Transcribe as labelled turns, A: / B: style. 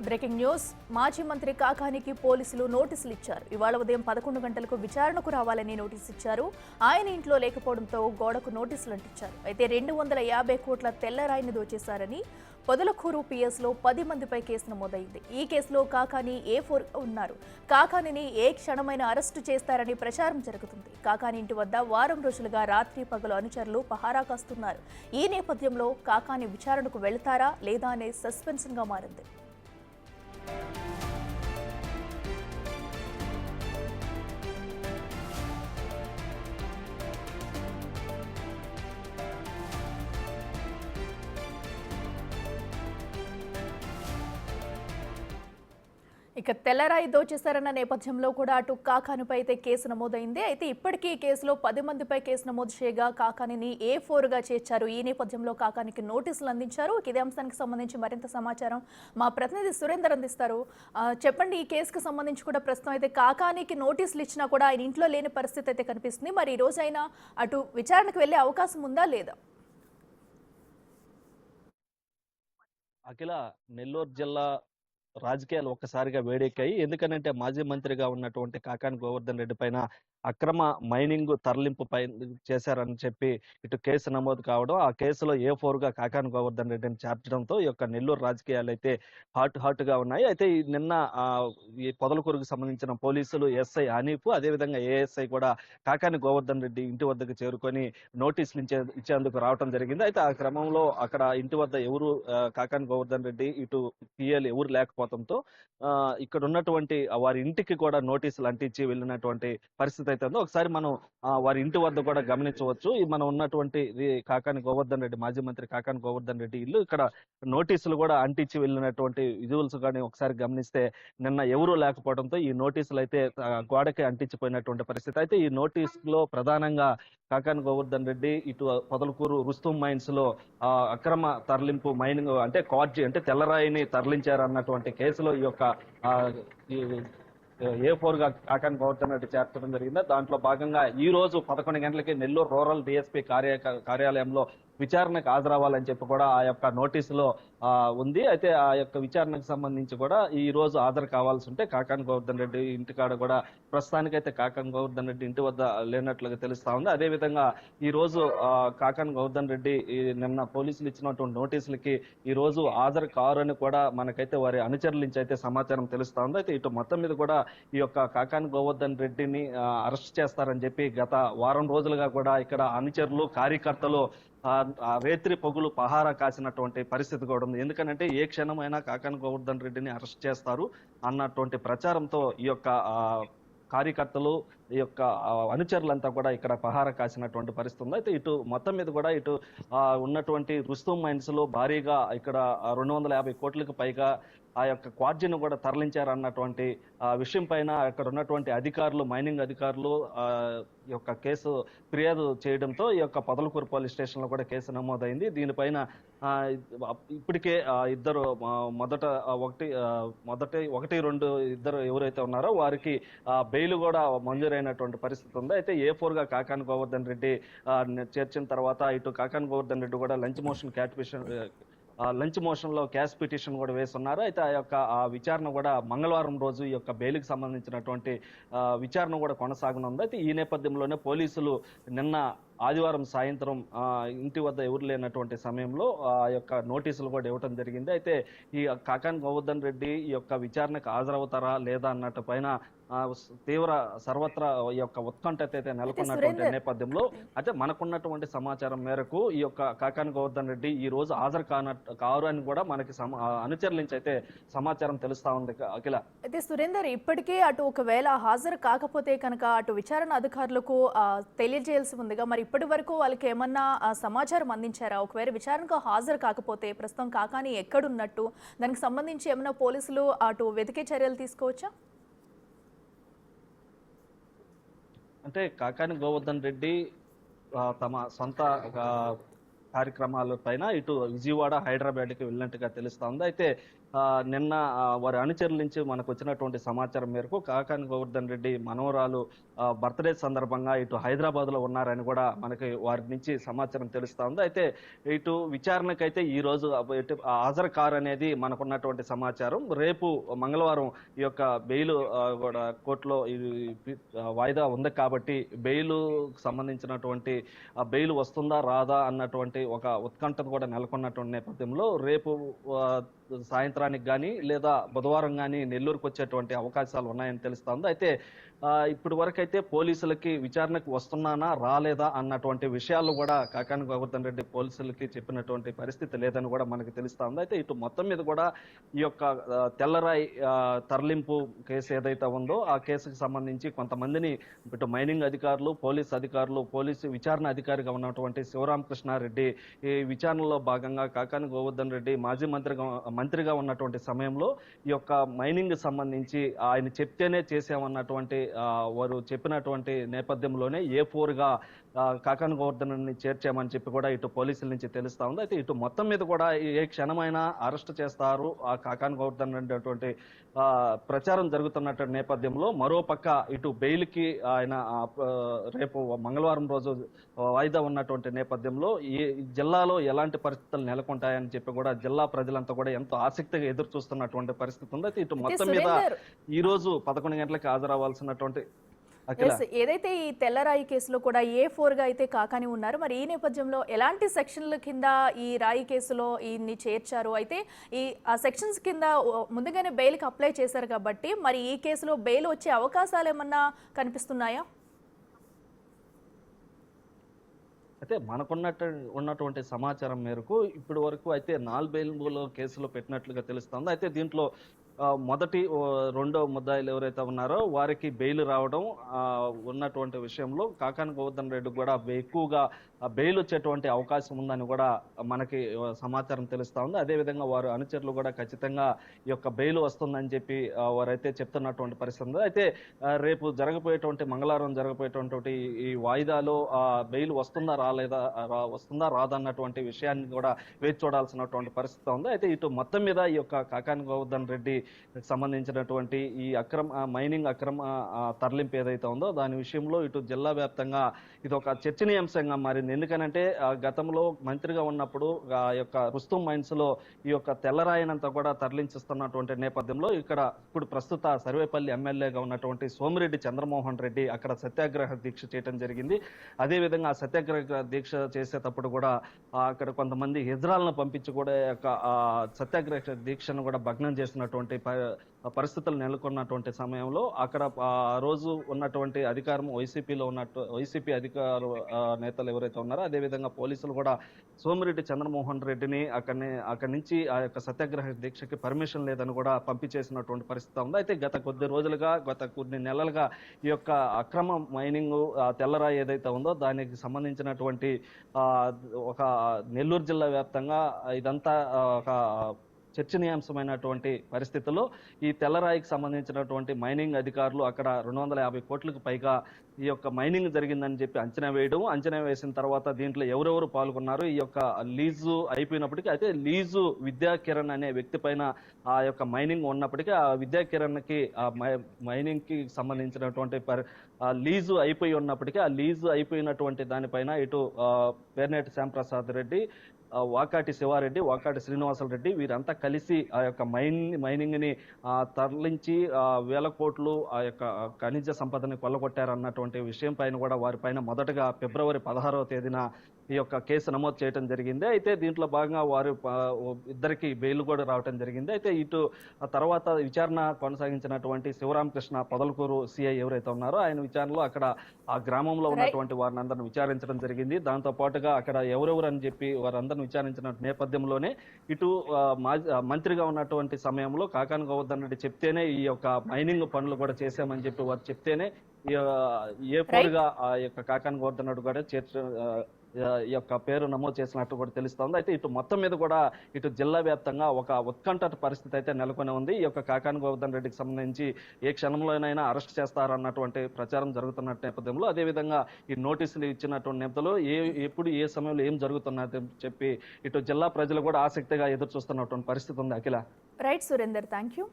A: Breaking news. మాజీ మంత్రి కాకానికి పోలీసులు నోటీసులు ఇచ్చారు. ఇవాళ ఉదయం 11 గంటలకు విచారణకు రావాలని నోటీసు ఇచ్చారు. ఆయన ఇంట్లో లేకపోవడంతో గోడకు నోటీసులు అంటించారు. అయితే 250 కోట్ల తెల్లరాయిని దోచేశారని పొదలకూరు పిఎస్లో 10 మందిపై కేసు నమోదైంది. ఈ కేసులో కాకాని A4 ఉన్నారు. కాకానిని ఏ క్షణమైనా అరెస్టు చేస్తారని ప్రచారం జరుగుతుంది. కాకాని ఇంటి వద్ద వారం రోజులుగా రాత్రి పగలు అనుచరులు పహారా కాస్తున్నారు. ఈ నేపథ్యంలో కాకాని విచారణకు వెళ్తారా లేదా అనే సస్పెన్స్గా మారింది. ఇక తెల్లరాయి దోచేశారన్న నేపథ్యంలో కూడా అటు కాకానిపై అయితే కేసు నమోదైంది. అయితే ఇప్పటికీ ఈ కేసులో 10 మందిపై కేసు నమోదు చేయగా కాకానిని A4గా చేర్చారు. ఈ నేపథ్యంలో కాకానికి నోటీసులు అందించారు. ఇదే అంశానికి సంబంధించి మరింత సమాచారం మా ప్రతినిధి సురేందర్ అందిస్తారు. చెప్పండి, ఈ కేసుకు సంబంధించి కూడా ప్రస్తుతం అయితే కాకానికి నోటీసులు ఇచ్చినా కూడా ఆయన ఇంట్లో లేని పరిస్థితి అయితే కనిపిస్తుంది. మరి ఈ రోజైనా అటు విచారణకు వెళ్లే అవకాశం ఉందా లేదా?
B: అఖిల, నెల్లూరు జిల్లా రాజకీయాలు ఒక్కసారిగా వేడెక్కాయి. ఎందుకనంటే మాజీ మంత్రిగా ఉన్నటువంటి కాకాని గోవర్ధన్ రెడ్డి పైన అక్రమ మైనింగ్ తరలింపు పై చేశారని చెప్పి ఇటు కేసు నమోదు కావడం, ఆ కేసులో A4గా కాకాని గోవర్ధన్ రెడ్డిని చేర్చడంతో ఈ యొక్క నెల్లూరు రాజకీయాలు అయితే హాట్గా ఉన్నాయి. అయితే నిన్న ఈ పొదలకూరుకు సంబంధించిన పోలీసులు ఎస్ఐ హనీఫ్, అదేవిధంగా ASI కూడా కాకాని గోవర్ధన్ రెడ్డి ఇంటి వద్దకు చేరుకొని నోటీసులు ఇచ్చేందుకు రావడం జరిగింది. అయితే ఆ క్రమంలో అక్కడ ఇంటి వద్ద ఎవరు కాకాని గోవర్ధన్ రెడ్డి ఇటు పిఎల్ ఎవరు లేకపోవడంతో ఇక్కడ ఉన్నటువంటి వారి ఇంటికి కూడా నోటీసులు అంటించి వెళ్ళినటువంటి పరిస్థితి అయితే ఉందో. ఒకసారి మనం వారి ఇంటి వద్ద కూడా గమనించవచ్చు. మనం ఉన్నటువంటి కాకాని గోవర్ధన్ రెడ్డి, మాజీ మంత్రి కాకాని గోవర్ధన్ రెడ్డి ఇల్లు, ఇక్కడ నోటీసులు కూడా అంటించి వెళ్ళినటువంటి విజువల్స్ కానీ ఒకసారి గమనిస్తే నిన్న ఎవరూ లేకపోవడంతో ఈ నోటీసులు అయితే గోడకి అంటించిపోయినటువంటి పరిస్థితి. అయితే ఈ నోటీసులో ప్రధానంగా కాకాని గోవర్ధన్ రెడ్డి ఇటు పొదలకూరు రుస్తుం మైన్స్ లో అక్రమ తరలింపు మైనింగ్ అంటే కార్జీ అంటే తెల్లరాయిని తరలించారన్నటువంటి కేసులో ఈ యొక్క A4గా కాకాని గోవర్ధన్ రెడ్డి చేర్చడం జరిగింది. దాంట్లో భాగంగా ఈ రోజు 11 గంటలకి నెల్లూరు రూరల్ DSP కార్యాలయంలో విచారణకు హాజరవ్వాలని చెప్పి కూడా ఆ యొక్క నోటీసులో ఉంది. అయితే ఆ యొక్క విచారణకు సంబంధించి కూడా ఈ రోజు హాజరు కావాల్సి ఉంటే కాకాని గోవర్ధన్ రెడ్డి ఇంటికాడ కూడా ప్రస్తుతానికైతే కాకాని గోవర్ధన్ రెడ్డి ఇంటి వద్ద లేనట్లుగా తెలుస్తా ఉంది. అదేవిధంగా ఈ రోజు కాకాని గోవర్ధన్ రెడ్డి నిన్న పోలీసులు ఇచ్చినటువంటి నోటీసులకి ఈ రోజు హాజరు కారని కూడా మనకైతే వారి అనుచరుల నుంచి అయితే సమాచారం తెలుస్తా ఉంది. అయితే ఇటు మొత్తం మీద కూడా ఈ యొక్క కాకాని గోవర్ధన్ రెడ్డిని అరెస్ట్ చేస్తారని చెప్పి గత వారం రోజులుగా కూడా ఇక్కడ అనుచరులు కార్యకర్తలు రేత్రి పొగులు పహారా కాసినటువంటి పరిస్థితి కూడా ఉంది. ఎందుకంటే ఏ క్షణమైనా కాకాని గోవర్ధన్ రెడ్డిని అరెస్ట్ చేస్తారు అన్నటువంటి ప్రచారంతో ఈ యొక్క కార్యకర్తలు, ఈ యొక్క అనుచరులంతా కూడా ఇక్కడ పహారా కాసినటువంటి పరిస్థితి ఉంది. అయితే ఇటు మొత్తం మీద కూడా ఇటు ఉన్నటువంటి రుస్తుం మైన్స్ లో భారీగా ఇక్కడ 250 కోట్లకు పైగా ఆ యొక్క క్వార్జీని కూడా తరలించారన్నటువంటి విషయం పైన అక్కడ ఉన్నటువంటి అధికారులు, మైనింగ్ అధికారులు ఈ యొక్క కేసు ఫిర్యాదు చేయడంతో ఈ యొక్క పొదలకూరు పోలీస్ స్టేషన్ లో కూడా కేసు నమోదైంది. దీనిపైన ఇప్పటికే ఇద్దరు ఒకటి రెండు ఇద్దరు ఎవరైతే ఉన్నారో వారికి బెయిల్ కూడా మంజూరైనటువంటి పరిస్థితి ఉంది. అయితే A4గా కాకాని గోవర్ధన్ రెడ్డి చేర్చిన తర్వాత ఇటు కాకాని గోవర్ధన్ రెడ్డి కూడా లంచ్ మోషన్ లో క్యాష్ పిటిషన్ కూడా వేస్తున్నారు. అయితే ఆ యొక్క విచారణ కూడా మంగళవారం రోజు ఈ యొక్క బెయిల్కి సంబంధించినటువంటి విచారణ కూడా కొనసాగనుంది. అయితే ఈ నేపథ్యంలోనే పోలీసులు నిన్న ఆదివారం సాయంత్రం ఇంటి వద్ద ఎవరు లేనటువంటి సమయంలో ఆ యొక్క నోటీసులు కూడా ఇవ్వడం జరిగింది. అయితే ఈ కాకాని గోవర్ధన్ రెడ్డి ఈ యొక్క విచారణకు హాజరవుతారా లేదా అన్నట్టు పైన తీవ్ర సర్వత్రా ఈ యొక్క ఉత్కంఠ అయితే నెలకొన్నటువంటి నేపథ్యంలో అయితే మనకున్నటువంటి సమాచారం మేరకు ఈ యొక్క కాకాని గోవర్ధన్ రెడ్డి ఈ రోజు హాజరు కారు అని కూడా మనకి అనుచరుల నుంచి అయితే సమాచారం తెలుస్తా ఉంది. అఖిల,
A: అయితే సురేందర్, ఇప్పటికే అటు ఒకవేళ హాజరు కాకపోతే కనుక అటు విచారణ అధికారులకు తెలియజేయాల్సి ఉందిగా, మరి ఇప్పటి వరకు వాళ్ళకి ఏమన్నా సమాచారం అందించారా? ఒకవేళ విచారణకు హాజరు కాకపోతే ప్రస్తుతం కాకాని ఎక్కడున్నట్టు, దానికి సంబంధించి ఏమన్నా పోలీసులు అటు వెతికే చర్యలు తీసుకోవచ్చా?
B: అంటే కాకాని గోవర్ధన్ రెడ్డి తమ సొంత కార్యక్రమాల పైన ఇటు విజయవాడ, హైదరాబాద్కి వెళ్ళినట్టుగా తెలుస్తా ఉంది. అయితే నిన్న వారి అనుచరుల నుంచి మనకు వచ్చినటువంటి సమాచారం మేరకు కాకాని గోవర్ధన్ రెడ్డి మనవరాలు బర్త్డే సందర్భంగా ఇటు హైదరాబాద్ లో ఉన్నారని కూడా మనకి వారి నుంచి సమాచారం తెలుస్తా ఉంది. అయితే ఇటు విచారణకైతే ఈ రోజు హాజరు కారు అనేది మనకున్నటువంటి సమాచారం. రేపు మంగళవారం ఈ యొక్క బెయిల్ కూడా కోర్టులో వాయిదా ఉంది కాబట్టి బెయిల్ సంబంధించినటువంటి బెయిల్ వస్తుందా రాదా అన్నటువంటి ఒక ఉత్కంఠను కూడా నెలకొన్నటువంటి నేపథ్యంలో రేపు సాయంత్రానికి కానీ లేదా బుధవారం కానీ నెల్లూరుకు వచ్చేటువంటి అవకాశాలు ఉన్నాయని తెలుస్తోంది. అయితే ఇప్పటి వరకు అయితే పోలీసులకి విచారణకు వస్తున్నానా రాలేదా అన్నటువంటి విషయాలు కూడా కాకాని గోవర్ధన్ రెడ్డి పోలీసులకి చెప్పినటువంటి పరిస్థితి లేదని కూడా మనకు తెలుస్తా ఉంది. అయితే ఇటు మొత్తం మీద కూడా ఈ యొక్క తెల్లరాయి తరలింపు కేసు ఏదైతే ఉందో ఆ కేసుకు సంబంధించి కొంతమందిని ఇటు మైనింగ్ అధికారులు, పోలీసు విచారణ అధికారిగా ఉన్నటువంటి శివరామకృష్ణారెడ్డి ఈ విచారణలో భాగంగా కాకాని గోవర్ధన్ రెడ్డి మాజీ మంత్రిగా ఉన్నటువంటి సమయంలో ఈ యొక్క మైనింగ్ సంబంధించి ఆయన చెప్తేనే చేసామన్నటువంటి వారు చెప్పినటువంటి నేపథ్యంలోనే A4 గా కాకాని గోవర్ధన్ చేర్చామని చెప్పి కూడా ఇటు పోలీసుల నుంచి తెలుస్తా ఉంది. అయితే ఇటు మొత్తం మీద కూడా ఏ క్షణమైనా అరెస్ట్ చేస్తారు ఆ కాకాని గోవర్ధన్ అనేటువంటి ప్రచారం జరుగుతున్నటువంటి నేపథ్యంలో మరోపక్క ఇటు బెయిల్ కి ఆయన రేపు మంగళవారం రోజు వాయిదా ఉన్నటువంటి నేపథ్యంలో ఈ జిల్లాలో ఎలాంటి పరిస్థితులు నెలకొంటాయని చెప్పి కూడా జిల్లా ప్రజలంతా కూడా ఎంతో ఆసక్తిగా ఎదురు చూస్తున్నటువంటి పరిస్థితి ఉంది. అయితే ఇటు మొత్తం మీద ఈ రోజు 11 గంటలకు హాజరవ్వాల్సినటువంటి
A: ఏదైతే ఈ తెల్లరాయి కేసులో కూడా A4 గా అయితే కాకాని ఉన్నారు. మరి ఈ నేపథ్యంలో ఎలాంటి సెక్షన్ల కింద ఈ రాయి కేసులో ఈయన్ని చేర్చారు? అయితే ఆ సెక్షన్స్ కింద ముందుగానే బెయిల్కి అప్లై చేశారు కాబట్టి మరి ఈ కేసులో బెయిల్ వచ్చే అవకాశాలు ఏమన్నా కనిపిస్తున్నాయా?
B: అయితే ఉన్నటువంటి సమాచారం మేరకు ఇప్పటి వరకు అయితే 4 బెయిల్ కేసులో పెట్టినట్లుగా తెలుస్తోంది. అయితే దీంట్లో మొదటి రెండో ముద్దాయిలు ఎవరైతే ఉన్నారో వారికి బెయిల్ రావడం ఉన్నటువంటి విషయంలో కాకాని గోవర్ధన్ రెడ్డి కూడా ఎక్కువగా బెయిల్ వచ్చేటువంటి అవకాశం ఉందని కూడా మనకి సమాచారం తెలుస్తా ఉంది. అదేవిధంగా వారు అనుచరులు కూడా ఖచ్చితంగా ఈ యొక్క బెయిల్ వస్తుందని చెప్పి వారైతే చెప్తున్నటువంటి పరిస్థితి ఉంది. అయితే రేపు మంగళవారం జరగబోయేటువంటి ఈ వాయిదాలో బెయిల్ వస్తుందా రాదన్నటువంటి విషయాన్ని కూడా వేచి చూడాల్సినటువంటి పరిస్థితి ఉంది. అయితే ఇటు మొత్తం మీద ఈ యొక్క కాకాని గోవర్ధన్ రెడ్డి సంబంధించినటువంటి ఈ మైనింగ్ అక్రమ తరలింపు ఏదైతే ఉందో దాని విషయంలో ఇటు జిల్లా వ్యాప్తంగా ఇది ఒక చర్చనీయాంశంగా మారింది. ఎందుకనంటే గతంలో మంత్రిగా ఉన్నప్పుడు ఆ యొక్క రుస్తుం మైన్స్ లో ఈ యొక్క తెల్లరాయినంతా కూడా తరలించిస్తున్నటువంటి నేపథ్యంలో ఇప్పుడు ప్రస్తుత సర్వేపల్లి ఎమ్మెల్యేగా ఉన్నటువంటి సోమిరెడ్డి చంద్రమోహన్ రెడ్డి అక్కడ సత్యాగ్రహ దీక్ష చేయడం జరిగింది. అదేవిధంగా ఆ సత్యాగ్రహ దీక్ష చేసేటప్పుడు కూడా అక్కడ కొంతమంది హిజ్రాలను పంపించి కూడా సత్యాగ్రహ దీక్షను కూడా భగ్నం చేసినటువంటి పరిస్థితులు నెలకొన్నటువంటి సమయంలో అక్కడ ఆ రోజు ఉన్నటువంటి అధికారం వైసీపీ అధికార నేతలు ఎవరైతే ఉన్నారో అదేవిధంగా పోలీసులు కూడా సోమిరెడ్డి చంద్రమోహన్ రెడ్డిని అక్కడి నుంచి ఆ యొక్క సత్యాగ్రహ దీక్షకి పర్మిషన్ లేదని కూడా పంపించేసినటువంటి పరిస్థితి ఉంది. అయితే గత కొన్ని నెలలుగా ఈ యొక్క అక్రమ మైనింగ్ తెల్లరాయి ఏదైతే ఉందో దానికి సంబంధించినటువంటి ఒక నెల్లూరు జిల్లా వ్యాప్తంగా ఇదంతా ఒక చర్చనీయాంశమైనటువంటి పరిస్థితుల్లో ఈ తెల్లరాయికి సంబంధించినటువంటి మైనింగ్ అధికారులు అక్కడ 250 కోట్లకు పైగా ఈ యొక్క మైనింగ్ జరిగిందని చెప్పి అంచనా వేసిన తర్వాత దీంట్లో ఎవరెవరు పాల్గొన్నారు ఈ యొక్క లీజు అయిపోయినప్పటికీ అయితే లీజు విద్యాకిరణ్ అనే వ్యక్తి పైన ఆ యొక్క మైనింగ్ ఉన్నప్పటికీ ఆ విద్యాకిరణ్ కి ఆ మైనింగ్ కి సంబంధించినటువంటి లీజు అయిపోయి ఉన్నప్పటికీ ఆ లీజు అయిపోయినటువంటి దానిపైన ఇటు పేర్నేటి శ్యాంప్రసాద్ రెడ్డి, వాకాటి శివారెడ్డి, వాకాటి శ్రీనివాసరెడ్డి వీరంతా కలిసి ఆ యొక్క మైనింగ్ ని తరలించి వేల కోట్లు ఆ యొక్క ఖనిజ సంపదని కొల్లగొట్టారన్నటువంటి విషయం పైన కూడా వారిపైన మొదటగా ఫిబ్రవరి 16వ తేదీన ఈ యొక్క కేసు నమోదు చేయడం జరిగింది. అయితే దీంట్లో భాగంగా వారు ఇద్దరికి బెయిల్ కూడా రావడం జరిగింది. అయితే ఇటు తర్వాత విచారణ కొనసాగించినటువంటి శివరామకృష్ణ పొదలకూరు సిఐ ఎవరైతే ఉన్నారో ఆయన విచారణలో అక్కడ ఆ గ్రామంలో ఉన్నటువంటి వారిని అందరిని విచారించడం జరిగింది. దాంతో పాటుగా అక్కడ ఎవరెవరు అని చెప్పి వారందరిని విచారించిన నేపథ్యంలోనే ఇటు మంత్రిగా ఉన్నటువంటి సమయంలో కాకాని గోవర్ధన్ రెడ్డి చెప్తేనే ఈ యొక్క మైనింగ్ పనులు కూడా చేశామని చెప్పి వారు చెప్తేనే A4 గా ఆ యొక్క కాకాని గోవర్ధన్ రెడ్డి కూడా ఈ యొక్క పేరు నమోదు చేసినట్టు కూడా తెలుస్తోంది. అయితే ఇటు మొత్తం మీద కూడా ఇటు జిల్లా వ్యాప్తంగా ఒక ఉత్కంఠ పరిస్థితి అయితే నెలకొని ఉంది. ఈ యొక్క కాకాని గోవర్ధన్ రెడ్డికి సంబంధించి ఏ క్షణంలోనైనా అరెస్ట్ చేస్తారన్నటువంటి ప్రచారం జరుగుతున్న నేపథ్యంలో, అదేవిధంగా ఈ నోటీసులు ఇచ్చినటువంటి నేపథ్యంలో ఎప్పుడు ఏ సమయంలో ఏం జరుగుతున్నది చెప్పి ఇటు జిల్లా ప్రజలు కూడా ఆసక్తిగా ఎదురు చూస్తున్నటువంటి పరిస్థితి ఉంది. Akhila.
A: Right Surender, thank you.